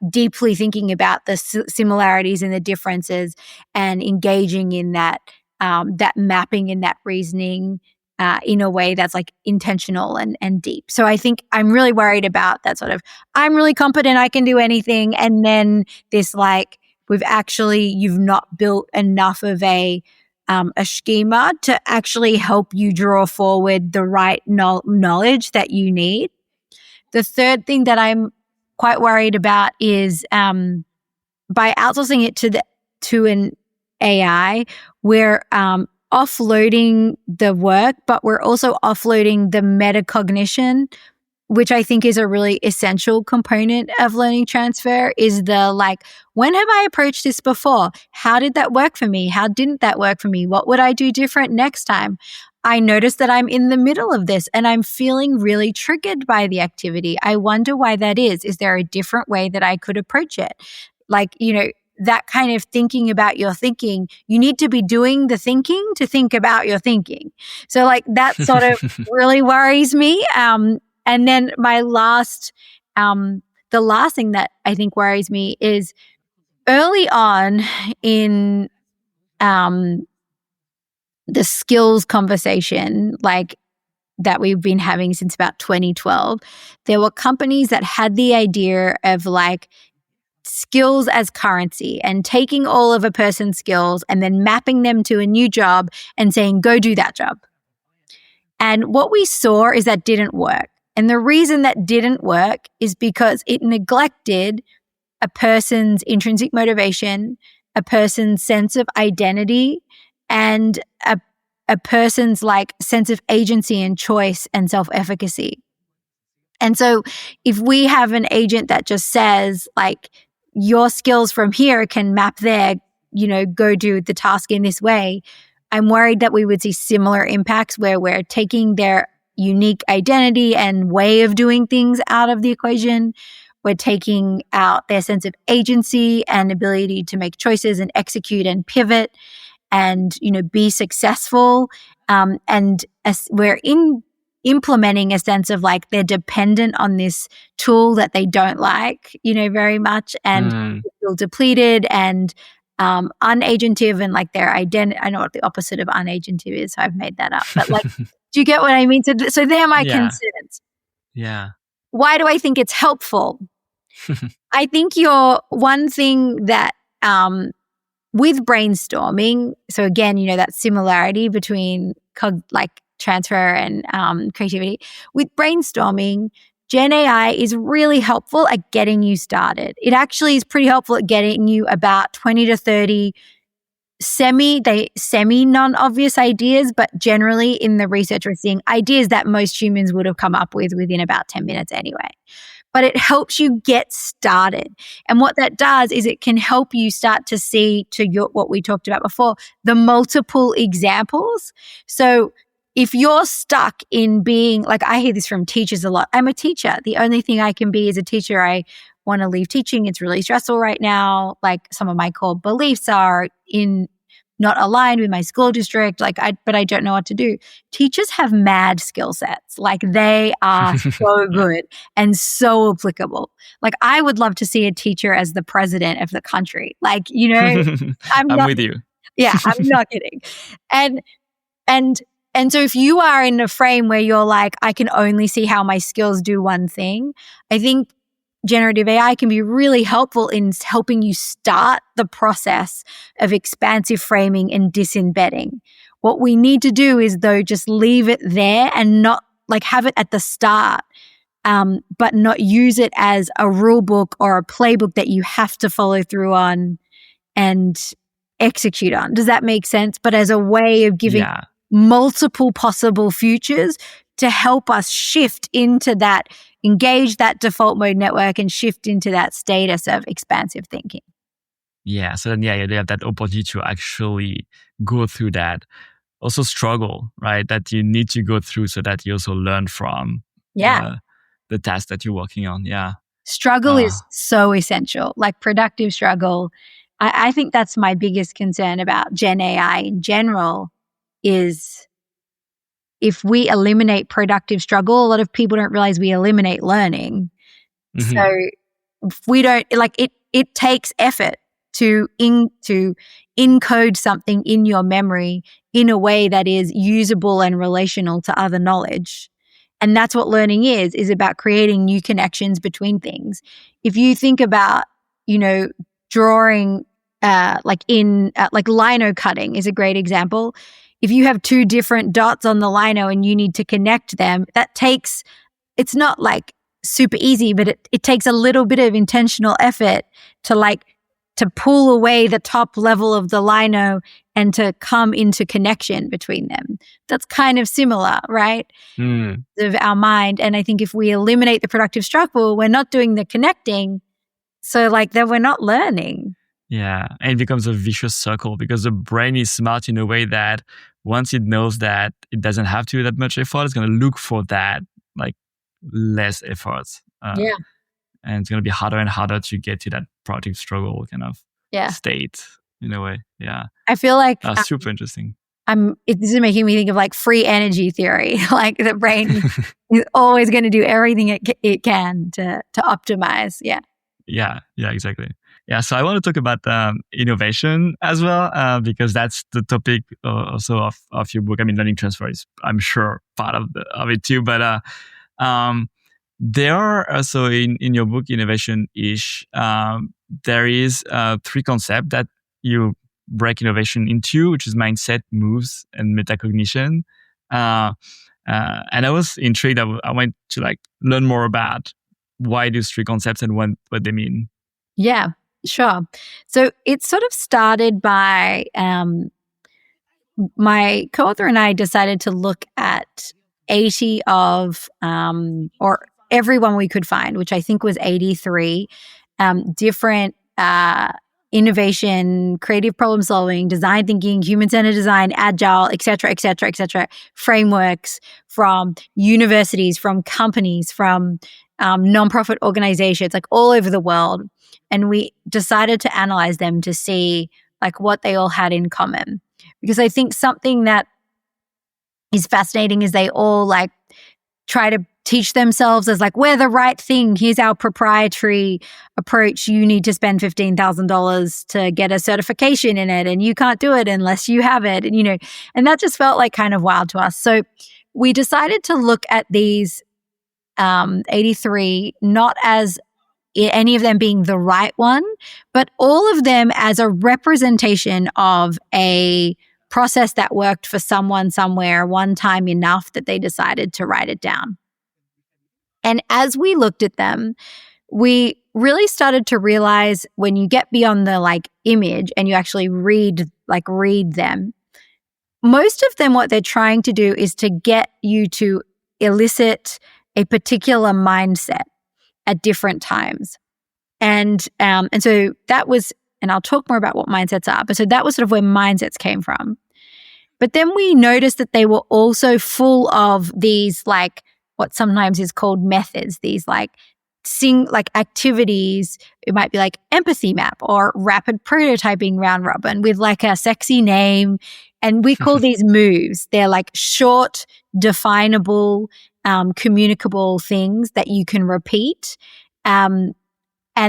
deeply thinking about the similarities and the differences and engaging in that mapping and that reasoning in a way that's like intentional and deep. So I think I'm really worried about that sort of, I'm really competent, I can do anything. And then this like, you've not built enough of a schema to actually help you draw forward the right knowledge that you need. The third thing that I'm quite worried about is by outsourcing it to an AI, we're offloading the work, but we're also offloading the metacognition, which I think is a really essential component of learning transfer, is the like, when have I approached this before? How did that work for me? How didn't that work for me? What would I do different next time? I noticed that I'm in the middle of this and I'm feeling really triggered by the activity. I wonder why that is. Is there a different way that I could approach it? Like, that kind of thinking about your thinking, you need to be doing the thinking to think about your thinking. So like that sort of really worries me. And then the last thing that I think worries me is early on in the skills conversation, like that we've been having since about 2012, there were companies that had the idea of like skills as currency and taking all of a person's skills and then mapping them to a new job and saying, go do that job. And what we saw is that didn't work. And the reason that didn't work is because it neglected a person's intrinsic motivation, a person's sense of identity, and a person's like sense of agency and choice and self-efficacy. And so if we have an agent that just says like, your skills from here can map there, go do the task in this way, I'm worried that we would see similar impacts where we're taking their unique identity and way of doing things out of the equation. We're taking out their sense of agency and ability to make choices and execute and pivot and, be successful. And as we're implementing a sense of like they're dependent on this tool that they don't like, very much, and feel depleted and unagentive, and like their identity. I know what the opposite of unagentive is, so I've made that up. But like, do you get what I mean? So they're my concerns. Yeah. Why do I think it's helpful? I think one thing that with brainstorming, so again, that similarity between transfer and creativity. With brainstorming, Gen AI is really helpful at getting you started. It actually is pretty helpful at getting you about 20 to 30 semi non-obvious ideas, but generally in the research we're seeing ideas that most humans would have come up with within about 10 minutes anyway. But it helps you get started. And what that does is it can help you start to see, what we talked about before, the multiple examples. So if you're stuck in being, like I hear this from teachers a lot, I'm a teacher. The only thing I can be is a teacher. I want to leave teaching. It's really stressful right now. Like some of my core beliefs are not aligned with my school district, but I don't know what to do. Teachers have mad skill sets. Like they are so good and so applicable. Like I would love to see a teacher as the president of the country. Like, I'm with you. Yeah, I'm not kidding. And so if you are in a frame where you're like, I can only see how my skills do one thing, I think generative AI can be really helpful in helping you start the process of expansive framing and disembedding. What we need to do is, though, just leave it there and not like have it at the start, but not use it as a rule book or a playbook that you have to follow through on and execute on. Does that make sense? But as a way of giving multiple possible futures to help us shift into that, engage that default mode network and shift into that status of expansive thinking. Yeah. So then, you have that opportunity to actually go through that. Also struggle, right? That you need to go through so that you also learn from the task that you're working on. Yeah. Struggle is so essential, like productive struggle. I think that's my biggest concern about Gen AI in general is if we eliminate productive struggle, a lot of people don't realize we eliminate learning. Mm-hmm. So if we don't, like it takes effort to encode something in your memory in a way that is usable and relational to other knowledge. And that's what learning is about creating new connections between things. If you think about, drawing, like lino cutting is a great example. If you have two different dots on the lino and you need to connect them, it's not like super easy, but it takes a little bit of intentional effort to pull away the top level of the lino and to come into connection between them. That's kind of similar, right? Of our mind. And I think if we eliminate the productive struggle, we're not doing the connecting. So then we're not learning. Yeah. And it becomes a vicious circle because the brain is smart in a way that once it knows that it doesn't have to do that much effort, it's going to look for that less effort. And it's going to be harder and harder to get to that productive struggle kind of state in a way. Yeah. I feel like super interesting. This is making me think of free energy theory. Like the brain is always going to do everything it can to optimize. Yeah. Yeah, exactly. Yeah, so I want to talk about innovation as well, because that's the topic also of your book. I mean, learning transfer is, I'm sure, part of it too. But there are also in your book, Innovation-ish, there is three concepts that you break innovation into, which is mindset, moves, and metacognition. And I was intrigued. I went to learn more about why these three concepts and what they mean. Yeah, sure. So it sort of started by my co-author and I decided to look at 80 of, or everyone we could find, which I think was 83, different innovation, creative problem solving, design thinking, human-centered design, agile, et cetera, frameworks from universities, from companies, from nonprofit organizations, all over the world. And we decided to analyze them to see what they all had in common. Because I think something that is fascinating is they all try to teach themselves as we're the right thing. Here's our proprietary approach. You need to spend $15,000 to get a certification in it, and you can't do it unless you have it. And that just felt kind of wild to us. So we decided to look at these 83 not as any of them being the right one, but all of them as a representation of a process that worked for someone somewhere one time enough that they decided to write it down. And as we looked at them, we really started to realize when you get beyond the image and you actually read them, most of them, what they're trying to do is to get you to elicit a particular mindset at different times. And so that was, and I'll talk more about what mindsets are, but so that was sort of where mindsets came from. But then we noticed that they were also full of these what sometimes is called methods, these activities. It might be empathy map or rapid prototyping round robin with a sexy name. And we call these moves. They're short, definable, communicable things that you can repeat. And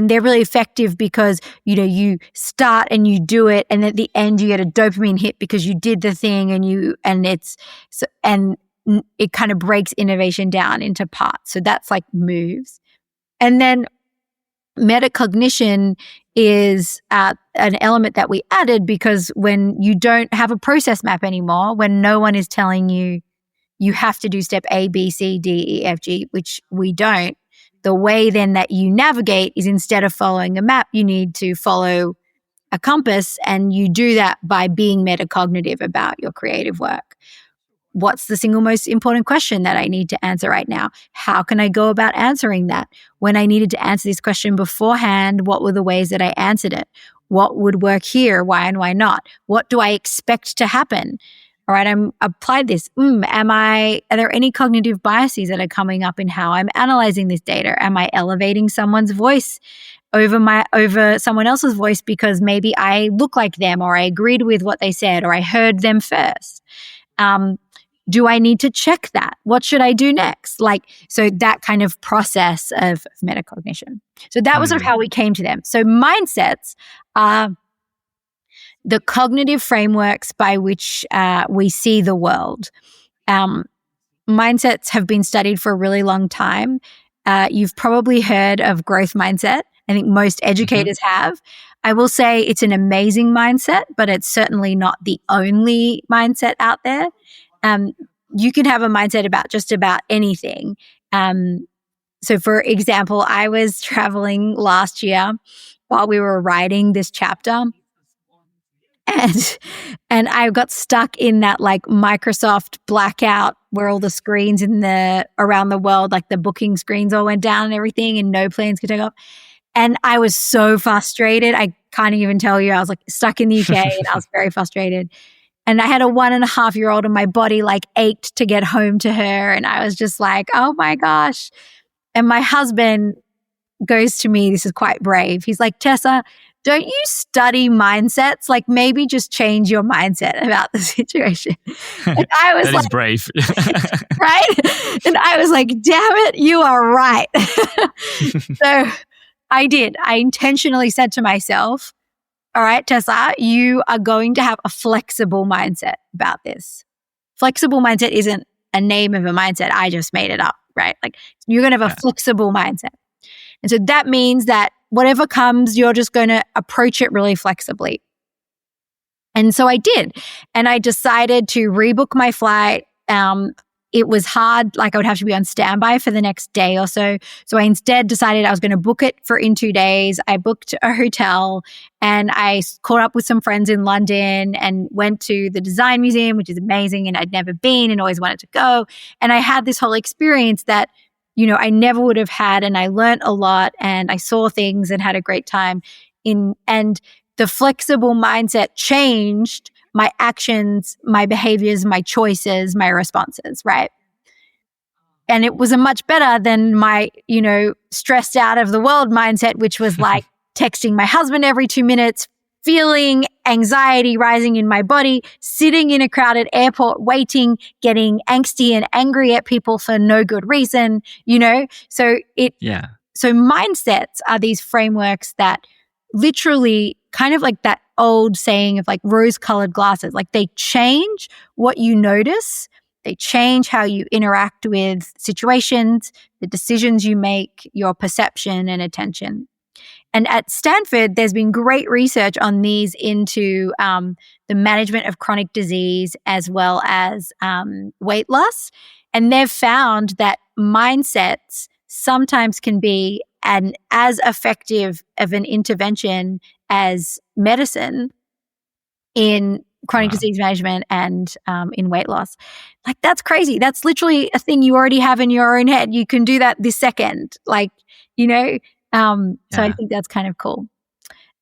they're really effective because, you start and you do it, and at the end you get a dopamine hit because you did the thing, and it kind of breaks innovation down into parts. So that's moves. And then metacognition is an element that we added because when you don't have a process map anymore, when no one is telling you have to do step A, B, C, D, E, F, G, which we don't, the way then that you navigate is instead of following a map, you need to follow a compass, and you do that by being metacognitive about your creative work. What's the single most important question that I need to answer right now? How can I go about answering that? When I needed to answer this question beforehand, what were the ways that I answered it? What would work here? Why and why not? What do I expect to happen? All right, I'm applied this. Are there any cognitive biases that are coming up in how I'm analyzing this data? Am I elevating someone's voice over someone else's voice because maybe I look like them, or I agreed with what they said, or I heard them first? Do I need to check that? What should I do next? So that kind of process of metacognition. So that was sort of how we came to them. So mindsets are the cognitive frameworks by which we see the world. Mindsets have been studied for a really long time. You've probably heard of growth mindset. I think most educators have. I will say it's an amazing mindset, but it's certainly not the only mindset out there. You can have a mindset about just about anything. So for example, I was traveling last year while we were writing this chapter, and I got stuck in that Microsoft blackout where all the screens around the world, the booking screens all went down and everything, and no planes could take off. And I was so frustrated. I can't even tell you. I was stuck in the UK and I was very frustrated. And I had a 1.5-year-old and my body ached to get home to her. And I was just oh my gosh. And my husband goes to me, this is quite brave. He's like, Tessa, don't you study mindsets? Maybe just change your mindset about the situation. And I was that is brave. Right? And I was damn it, you are right. So I did. I intentionally said to myself, all right, Tessa, you are going to have a flexible mindset about this. Flexible mindset isn't a name of a mindset. I just made it up, right? Like you're going to have a flexible mindset. And so that means that whatever comes, you're just going to approach it really flexibly. And so I did. And I decided to rebook my flight. It was hard, like I would have to be on standby for the next day or so. So I instead decided I was going to book it for in 2 days. I booked a hotel and I caught up with some friends in London and went to the design museum, which is amazing. And I'd never been and always wanted to go. And I had this whole experience that, you know, I never would have had. And I learned a lot and I saw things and had a great time and the flexible mindset changed my actions, my behaviors, my choices, my responses, right? And it was a much better than my, you know, stressed out of the world mindset, which was like texting my husband every 2 minutes, feeling anxiety rising in my body, sitting in a crowded airport, waiting, getting angsty and angry at people for no good reason, you know? So mindsets are these frameworks that literally kind of like that old saying of like rose-colored glasses, like they change what you notice, they change how you interact with situations, the decisions you make, your perception and attention. And at Stanford, there's been great research on these into the management of chronic disease as well as weight loss. And they've found that mindsets sometimes can be as effective of an intervention as medicine in chronic disease management and in weight loss. Like, that's crazy. That's literally a thing you already have in your own head. You can do that this second. Like, you know, so I think that's kind of cool.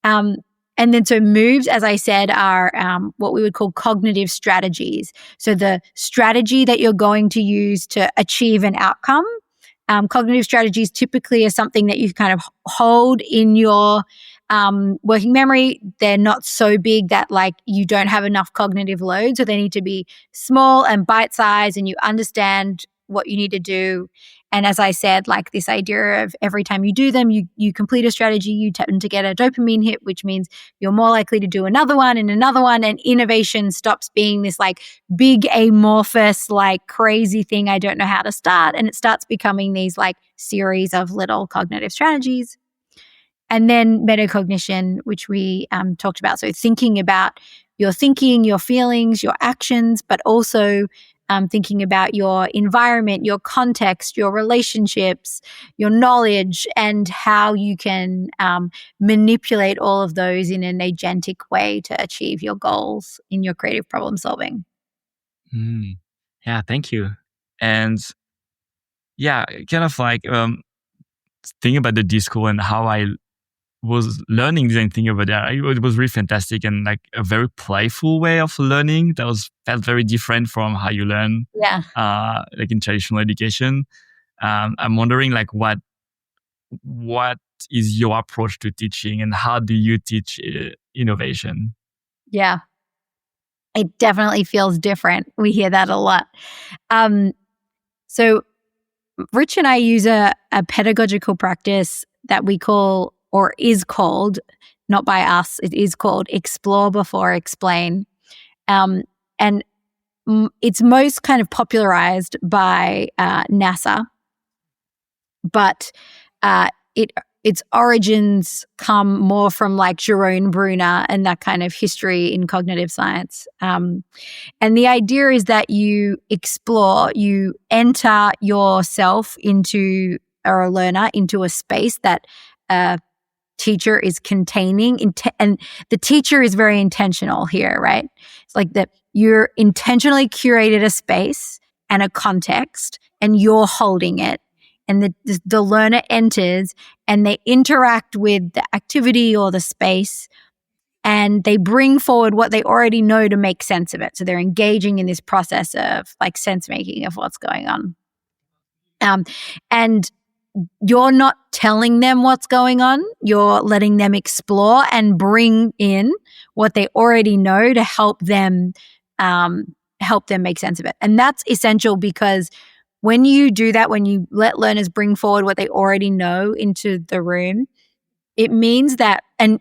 And then so moves, as I said, are what we would call cognitive strategies. So the strategy that you're going to use to achieve an outcome. Cognitive strategies typically are something that you kind of hold in your working memory. They're not so big that like you don't have enough cognitive load. So they need to be small and bite-sized and you understand what you need to do. And as I said, like this idea of every time you do them, you complete a strategy, you tend to get a dopamine hit, which means you're more likely to do another one and another one. And innovation stops being this like big amorphous, like crazy thing I don't know how to start. And it starts becoming these like series of little cognitive strategies. And then metacognition, which we talked about. So thinking about your thinking, your feelings, your actions, but also thinking about your environment, your context, your relationships, your knowledge, and how you can manipulate all of those in an agentic way to achieve your goals in your creative problem solving. Yeah, thank you. And yeah, kind of like thinking about the d.school and how I was learning design thinking about that. It was really fantastic and like a very playful way of learning that felt very different from how you learn like in traditional education. I'm wondering like what is your approach to teaching and how do you teach innovation? Yeah, it definitely feels different. We hear that a lot. So Rich and I use a pedagogical practice that we call, or is called, not by us, it is called Explore Before Explain. And it's most kind of popularized by NASA, but its origins come more from like Jerome Bruner and that kind of history in cognitive science. And the idea is that you explore, you enter yourself into, or a learner into a space that teacher is containing, and the teacher is very intentional here, right? It's like that you're intentionally curated a space and a context and you're holding it, and the learner enters and they interact with the activity or the space and they bring forward what they already know to make sense of it. So they're engaging in this process of like sense making of what's going on. And you're not telling them what's going on. You're letting them explore and bring in what they already know to help them make sense of it. And that's essential because when you do that, when you let learners bring forward what they already know into the room, it means that, and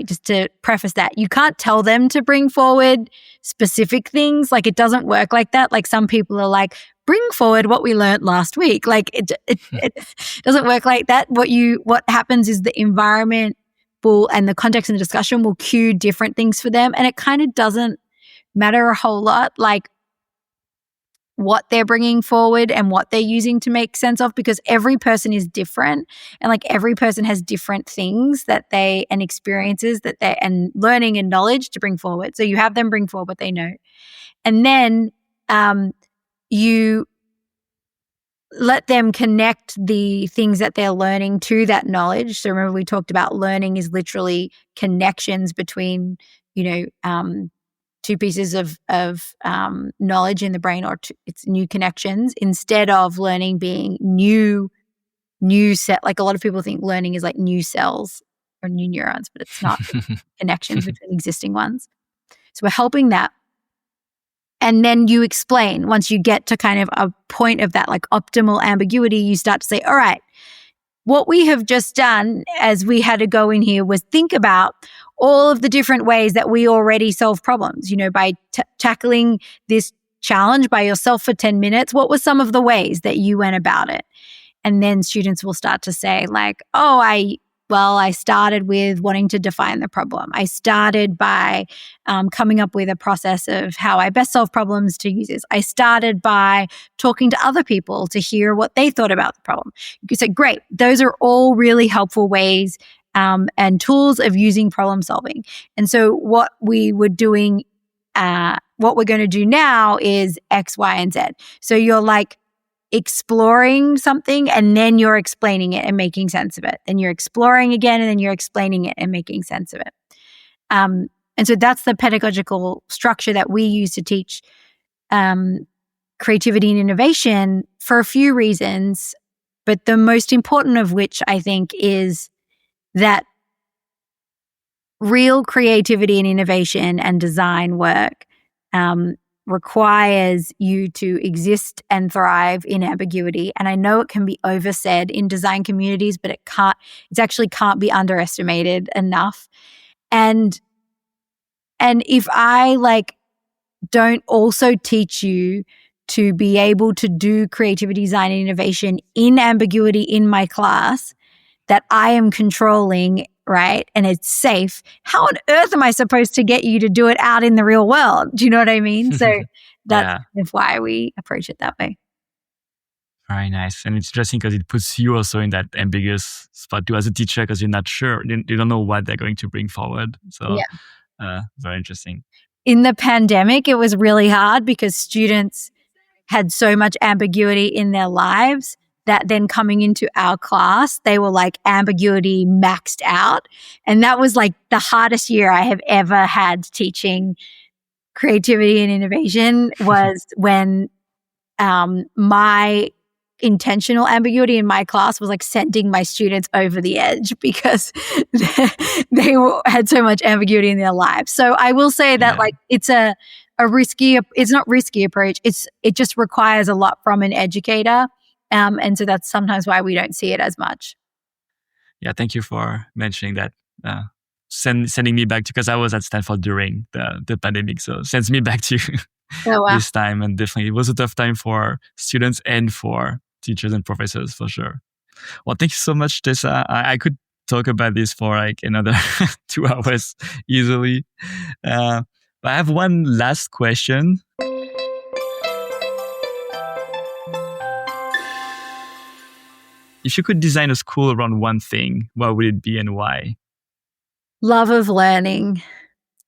just to preface that, you can't tell them to bring forward specific things. Like, it doesn't work like that. Like, some people are like, bring forward what we learned last week. Like, it doesn't work like that. What happens is the environment and the context and the discussion will cue different things for them. And it kind of doesn't matter a whole lot, like, what they're bringing forward and what they're using to make sense of, because every person is different, and like every person has different things and experiences and learning and knowledge to bring forward. So you have them bring forward what they know, and then you let them connect the things that they're learning to that knowledge. So remember, we talked about learning is literally connections between, two pieces of knowledge in the brain, or it's new connections, instead of learning being new set. Like, a lot of people think learning is like new cells or new neurons, but it's not. Connections between existing ones. So we're helping that. And then you explain, once you get to kind of a point of that like optimal ambiguity, you start to say, all right, what we have just done as we had to go in here was think about all of the different ways that we already solve problems, by tackling this challenge by yourself for 10 minutes. What were some of the ways that you went about it? And then students will start to say like, oh, I started with wanting to define the problem. I started by coming up with a process of how I best solve problems to users. I started by talking to other people to hear what they thought about the problem. You could say, great, those are all really helpful ways and tools of using problem solving. And so what we were doing, what we're going to do now is X, Y, and Z. So you're like exploring something, and then you're explaining it and making sense of it. Then you're exploring again, and then you're explaining it and making sense of it. And so that's the pedagogical structure that we use to teach creativity and innovation for a few reasons, but the most important of which, I think, is that real creativity and innovation and design work requires you to exist and thrive in ambiguity. And I know it can be oversaid in design communities, but it actually can't be underestimated enough. And if I don't also teach you to be able to do creativity, design, and innovation in ambiguity in my class that I am controlling, right, and it's safe, how on earth am I supposed to get you to do it out in the real world? Do you know what I mean? So that's why we approach it that way. Very nice. And it's interesting because it puts you also in that ambiguous spot too as a teacher, because you're not sure. You don't know what they're going to bring forward. So very interesting. In the pandemic, it was really hard because students had so much ambiguity in their lives that then coming into our class, they were like ambiguity maxed out. And that was like the hardest year I have ever had teaching creativity and innovation was when my intentional ambiguity in my class was like sending my students over the edge because they had so much ambiguity in their lives. So I will say that it's a risky, it's not risky approach. It just requires a lot from an educator. And so that's sometimes why we don't see it as much. Yeah, thank you for mentioning that. Sending me back to, because I was at Stanford during the pandemic, so sends me back to this time. And definitely it was a tough time for students and for teachers and professors for sure. Well, thank you so much, Tessa. I could talk about this for like another 2 hours easily. But I have one last question. If you could design a school around one thing, what would it be and why? Love of learning,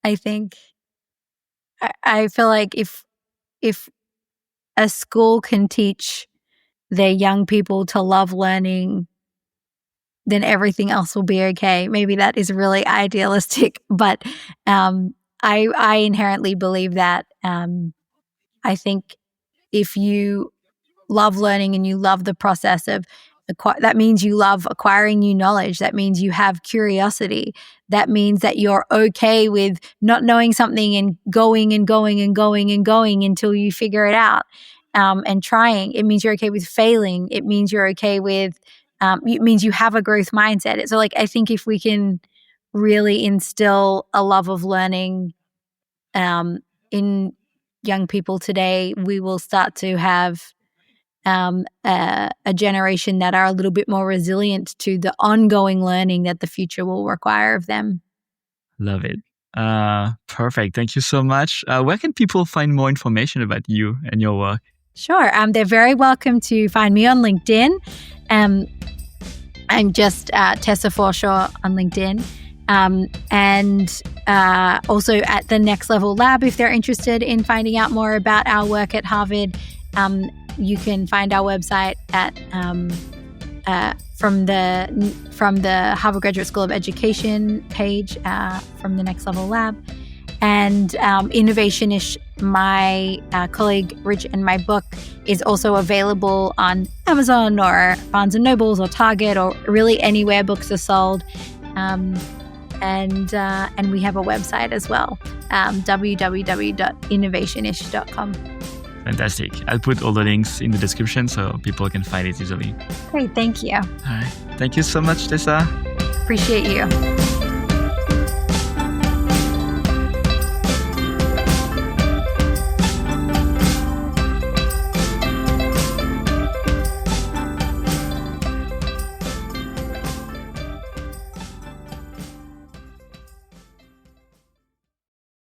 I think. I feel like if a school can teach their young people to love learning, then everything else will be okay. Maybe that is really idealistic, but I inherently believe that. I think if you love learning and you love the process of that means you love acquiring new knowledge. That means you have curiosity. That means that you're okay with not knowing something and going and going and going and going until you figure it out, and trying. It means you're okay with failing. It means you're okay with it means you have a growth mindset. So like, I think if we can really instill a love of learning in young people today, we will start to have a generation that are a little bit more resilient to the ongoing learning that the future will require of them. Love it. Perfect. Thank you so much. Where can people find more information about you and your work? Sure. They're very welcome to find me on LinkedIn. I'm just Tessa Forshaw on LinkedIn. And also at the Next Level Lab, if they're interested in finding out more about our work at Harvard, you can find our website at from the Harvard Graduate School of Education page from the Next Level Lab. And Innovationish, my colleague Rich, and my book is also available on Amazon or Barnes & Nobles or Target or really anywhere books are sold. And we have a website as well, www.innovationish.com. Fantastic. I'll put all the links in the description so people can find it easily. Great. Thank you. All right. Thank you so much, Tessa. Appreciate you.